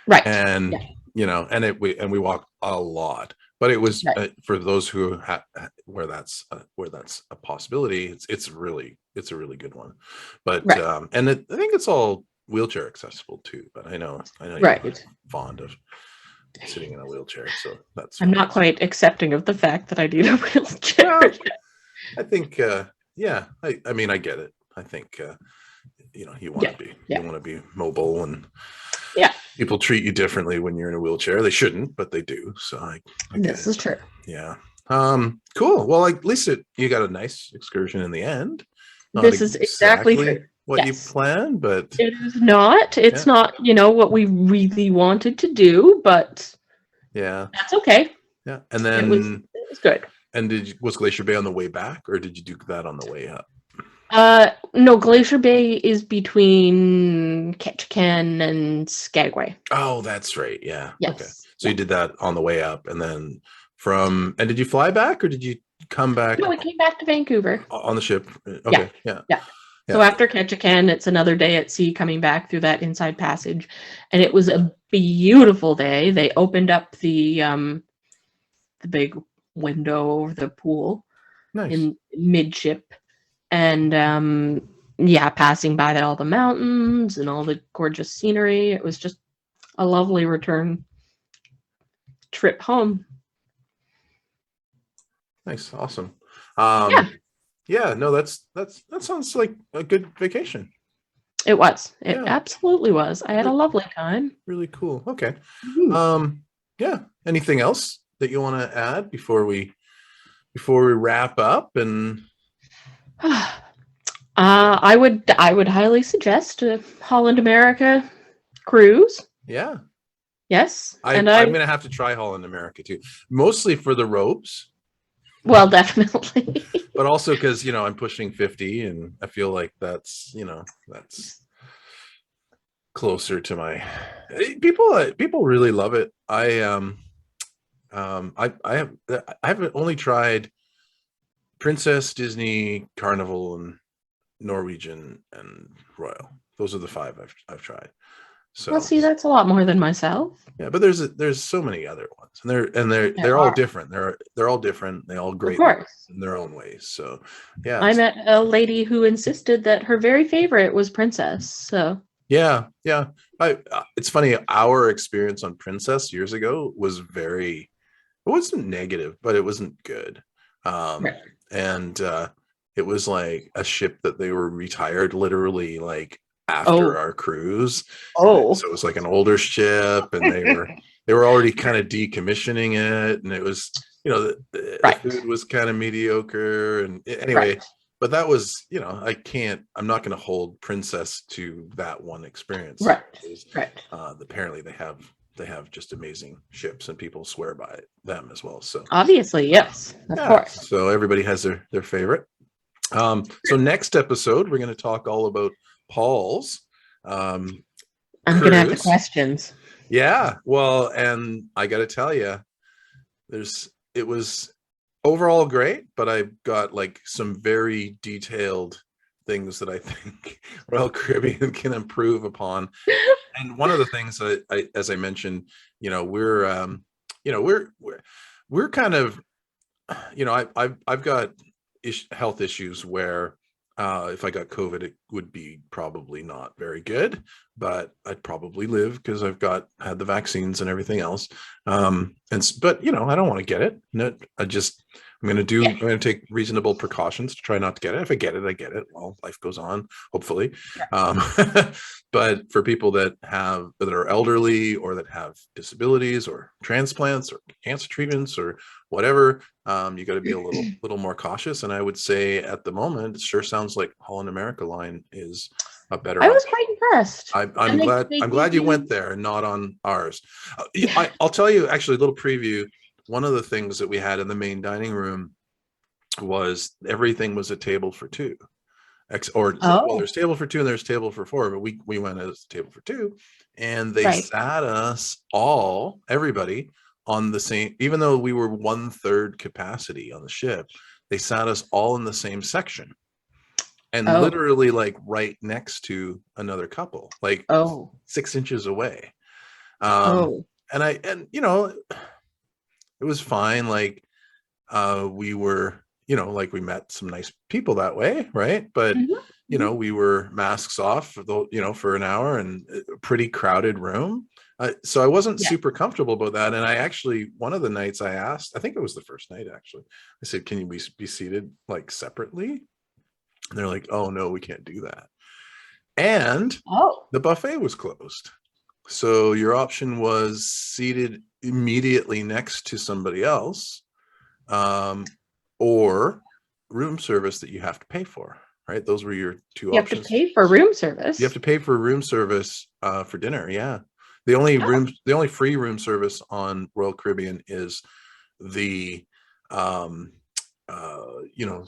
Right. And we walked a lot. But it was for those who where that's a possibility. It's a really good one, but I think it's all wheelchair accessible too. But I know you're fond of sitting in a wheelchair, so that's. I'm not quite accepting of the fact that I need a wheelchair. Well, I think I mean I get it. I think you want to be mobile and. Yeah. People treat you differently when you're in a wheelchair. They shouldn't, but they do. So I this is true. Yeah. Cool. Well, at least you got a nice excursion in the end. Not this is exactly true. What you planned, but it is not. It's not, what we really wanted to do, but that's okay. Yeah. And then it was good. And was Glacier Bay on the way back, or did you do that on the way up? No, Glacier Bay is between Ketchikan and Skagway. Oh, that's right. Yeah. Yes. Okay. So you did that on the way up, and then and did you fly back, or did you come back? No, we came back to Vancouver on the ship. Okay. Yeah. So after Ketchikan, it's another day at sea coming back through that inside passage, and it was a beautiful day. They opened up the big window over the pool in midship. And passing by all the mountains and all the gorgeous scenery. It was just a lovely return trip home. Nice, awesome. No, that sounds like a good vacation. It was. It absolutely was. I had a lovely time. Really cool. Okay. Anything else that you want to add before we wrap up? And I would highly suggest a Holland America cruise. Yeah. Yes. I'm going to have to try Holland America too. Mostly for the robes. Well, definitely. But also because, I'm pushing 50 and I feel like that's closer to my people really love it. I haven't only tried Princess, Disney, Carnival, and Norwegian and Royal. Those are the five I've tried. Well, So see, that's a lot more than myself. yeah, but there's so many other ones, and they're There all are, different. They're all different. They all of great course. in their own ways. So yeah, I met a lady who insisted that her very favorite was Princess. So, yeah. It's funny. Our experience on Princess years ago was very. It wasn't negative, but it wasn't good. Um, right. and it was like a ship that they were retired literally like after Oh, our cruise. oh, So it was like an older ship, and they were already kind of decommissioning it, and it was, the right, food was kind of mediocre, and anyway. right, But that was, I'm not going to hold Princess to that one experience. right, Because, right. apparently they have just amazing ships, and people swear by them as well. So Obviously, yes, of yeah, course. so everybody has their favorite. So next episode we're going to talk all about Paul's um, I'm gonna have the cruise. questions. Yeah, well, and I got to tell you, it was overall great, but I've got like some very detailed things that I think Royal Caribbean can improve upon. And one of the things that as I mentioned, we're you know we're kind of, I've got health issues where if I got COVID, it would be probably not very good, but I'd probably live because had the vaccines and everything else. But I don't want to get it. No, I'm Yeah. going to take reasonable precautions to try not to get it. If I get it, I get it. Well, life goes on, hopefully. Um, but for people that are elderly or that have disabilities or transplants or cancer treatments or whatever, you got to be a little more cautious. And I would say at the moment, it sure sounds like Holland America Line is a better I was option. quite impressed. I'm And glad. they I'm gave glad you you, went there and not on ours. I'll tell you actually a little preview. One of the things that we had in the main dining room was everything was a table for two. Well, oh, there's table for two and there's table for four, but we went as table for two, and they right. sat us everybody on the same, even though we were 1/3 capacity on the ship, they sat us all in the same section and Oh, literally like right next to another couple, like oh, 6 inches away. Um, oh. and it was fine. Like we were, like we met some nice people that way, right? But Mhm, mhm. we were masks off for for an hour, and a pretty crowded room. So I wasn't Yeah. super comfortable about that. And I actually, one of the nights I asked, I think it was the first night actually, I said, can you be seated like separately? And they're like, oh no, we can't do that. And Oh, the buffet was closed. So your option was seated immediately next to somebody else, um, or room service that you have to pay for, right? Those were your two you have to options. pay for room You have service. to pay for room service for dinner. Yeah. Oh, The only free room service on Royal Caribbean is the um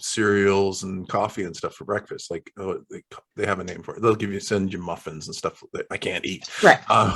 cereals and coffee and stuff for breakfast. Like, oh, they have a name for it. They'll send you muffins and stuff that I can't eat. right, um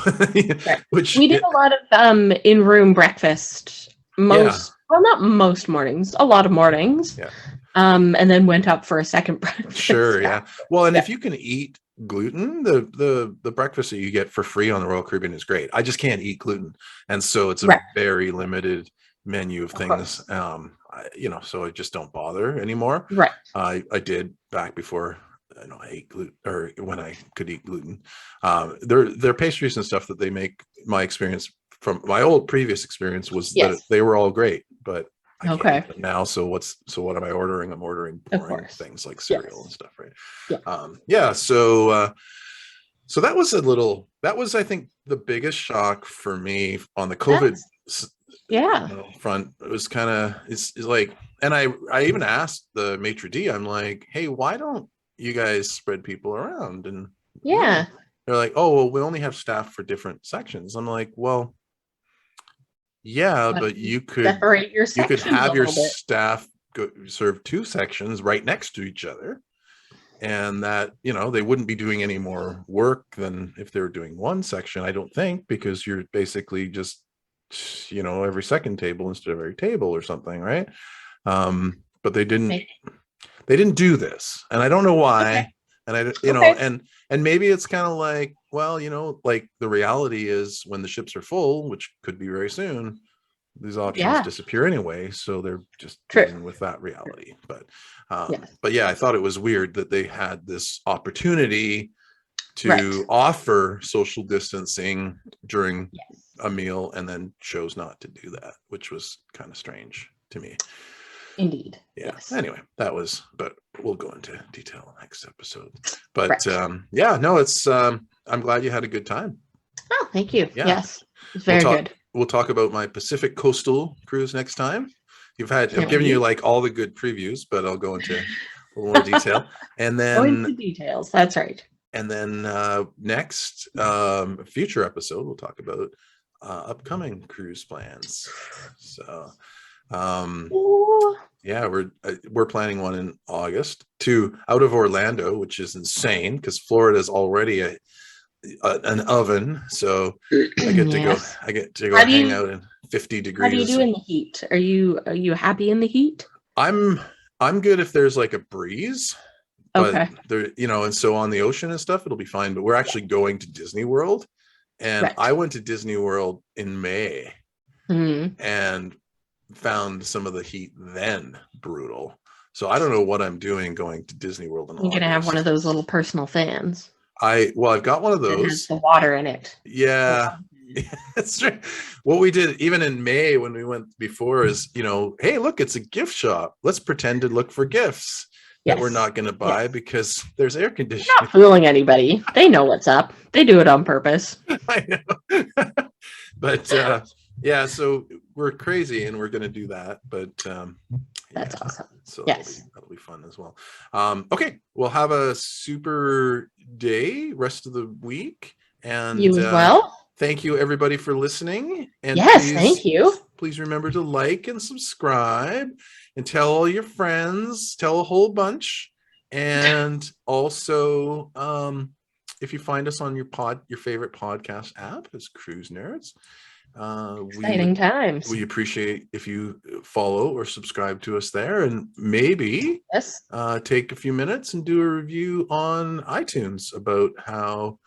right. which We did a lot of in-room breakfast yeah, not most mornings, a lot of mornings. yeah, And then went up for a second breakfast. sure, yeah. Well, and Yeah. if you can eat gluten, the breakfast that you get for free on the Royal Caribbean is great. I just can't eat gluten, and so it's a Right, very limited menu of of things. course. So I just don't bother anymore. Right. I did back before I ate gluten, or when I could eat gluten. Their pastries and stuff that they make, my experience from my old previous experience was that Yes. they were all great, but I can't Okay. eat them now. So what am I ordering? I'm ordering Of boring course. things like cereal and Yes. stuff, right? Yeah. Yeah. So that was, I think, the biggest shock for me on the COVID That's yeah. front. It was kind of, it's like, and I even asked the maitre d', I'm like, hey, why don't you guys spread people around? And Yeah. they're like, oh, well, we only have staff for different sections. I'm like, well, yeah, But but separate your you could sections a have your little bit. staff serve two sections right next to each other, and that they wouldn't be doing any more work than if they were doing one section, I don't think, because you're basically just every second table instead of every table or something, right? But they didn't do this, and I don't know why. Okay. And I, Okay. and maybe it's kind of like, well, like the reality is when the ships are full, which could be very soon, these options Yeah. disappear anyway. So they're just True. dealing with that reality. But Yes. but yeah, I thought it was weird that they had this opportunity to Right. offer social distancing during Yes. a meal and then chose not to do that, which was kind of strange to me. Indeed. Yeah. Yes. Anyway, but we'll go into detail next episode. But Right. yeah, no, it's I'm glad you had a good time. Oh, thank you. Yeah. Yes. It's very good. We'll talk about my Pacific coastal cruise next time. I've Can't given you wait. like all the good previews, but I'll go into a little more detail. And Go into then details. That's right. and then next future episode, we'll talk about upcoming cruise plans. So Ooh. yeah, we're planning one in August to out of Orlando, which is insane because Florida is already an oven. So I get Yes. I get to go How do hang you out in 50 how do you degrees. do in the heat? Are you happy in the heat? I'm good if there's like a breeze, but Okay. there, and so on the ocean and stuff, it'll be fine. But we're actually going to Disney World, and Right. I went to Disney World in May Hmm. and found some of the heat then brutal. So I don't know what I'm doing going to Disney World in You're gonna have one of August. those little personal fans I've got one of that has those. the water in it. Yeah. That's right. What we did even in May when we went before is, hey, look, it's a gift shop. Let's pretend to look for gifts that we're Yes. not going to buy Yes. because there's air You're conditioning. not fooling anybody. They know what's up. They do it on purpose. I know. But yeah, so we're crazy and we're going to do that. But That's yeah, awesome. so Yes. that'll be fun as well. Okay, we'll have a super day, rest of the week. And You as well? thank you everybody for listening. And Yes, thank you. please remember to like and subscribe and tell all your friends, tell a whole bunch. And also, if you find us on your favorite podcast app as Cruise Nerds, Exciting times. we appreciate if you follow or subscribe to us there, and maybe Yes. take a few minutes and do a review on iTunes about how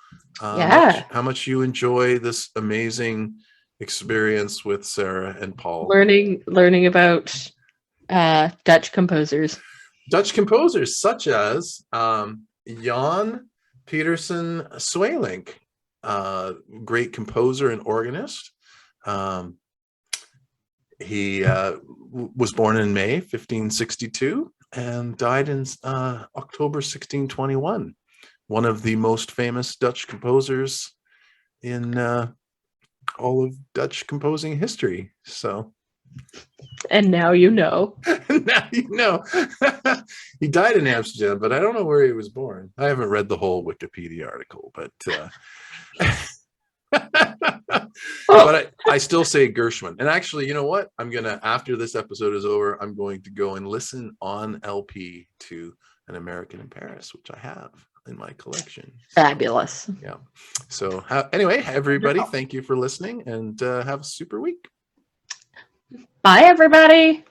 much you enjoy this amazing experience with Sarah and Paul. Learning about Dutch composers Such as Jan Peterson Swelink, great composer and organist. He was born in May 1562 and died in October 1621. One of the most famous Dutch composers in all of Dutch composing history. So, and now you know. now you know. He died in Amsterdam, but I don't know where he was born. I haven't read the whole Wikipedia article, but but I still say Gershwin. And actually, you know what? After this episode is over, I'm going to go and listen on LP to An American in Paris, which I have in my collection. Fabulous. Yeah. So anyway, everybody, thank you for listening and have a super week. Bye, everybody.